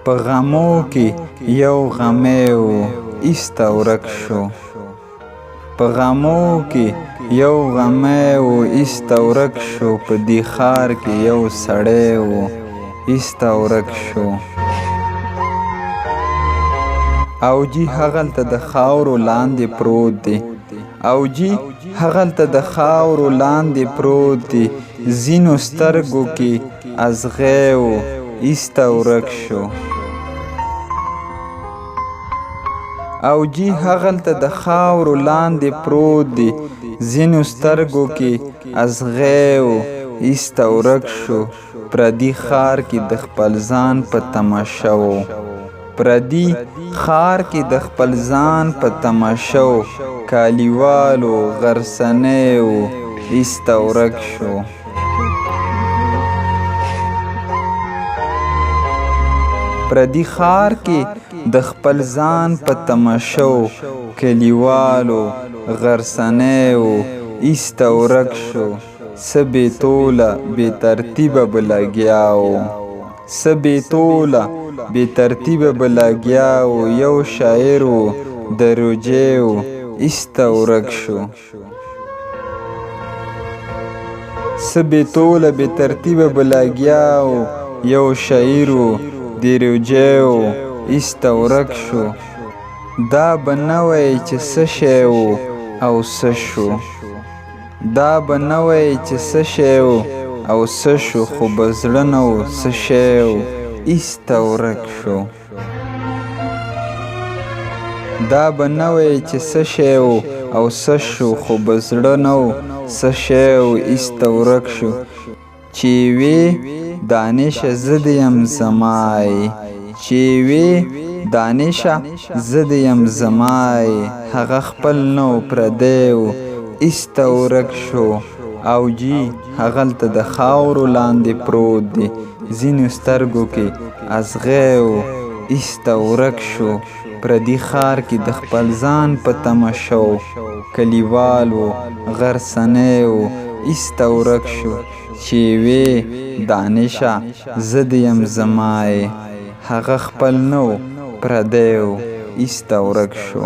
په غمو کې یو غمی و ایسته ورک شو. په غمو کې یو غمی و ایسته ورک شو. په دې ښار کې یو سړی و ایسته ورک شو. اوجي هغلته د خاورو لاندې پروت دی. اوجي هغلته د خاورو لاندې پروت دی. ځینو سترګو کې ازغی و ایسته ورک شو. اوجي هغلته د خاورو لاندې پروت دی. ځینو سترګو کې ازغی و ایسته ورک شو. پردي ښار کې د خپل ځان په تماشه و. پردي ښار کې د خپل ځان په تماشه و. کالیوالو غرڅنی و ایسته ورک شو. پردي ښار کې د خپل ځان په تماشه و. کلیوالو غرڅنی و ایسته ورک شو. څه بې توله بې ترتیبه به لګیا و. څه بې توله بې ترتیبه به لګیا و. یو شاعر و د روجې و ایسته ورک شو. څه بې توله بې ترتیبه به لګیا و. یو شاعر و د روجې و ایسته ورک شو. دا به نه وی چې څه شی و او څه شو. دا به نه وی چې څه شی و او څه شو. خو به زړه نه و څه شی و ایسته ورک شو. دا به نه وی چې څه شی و او څه شو. خو به زړه نه و څه شی و ایسته ورک شو. چې وی دانشه زه دې یم زمای. چې وی دانشه زه دې یم زمای. هغه خپل نه و پردی و ایسته ورک شو. اوجي هغلته د خاورو لاندې پروت دی. ځینو سترګو کې ازغی و ایسته ورک شو. پردي ښار کې د خپل ځان په تماشه و. کلیوال و غرڅنی و ایسته ورک شو. چې وی دانشه زه دې یم زمای. هغه خپل نه و پردی و ایسته ورک شو.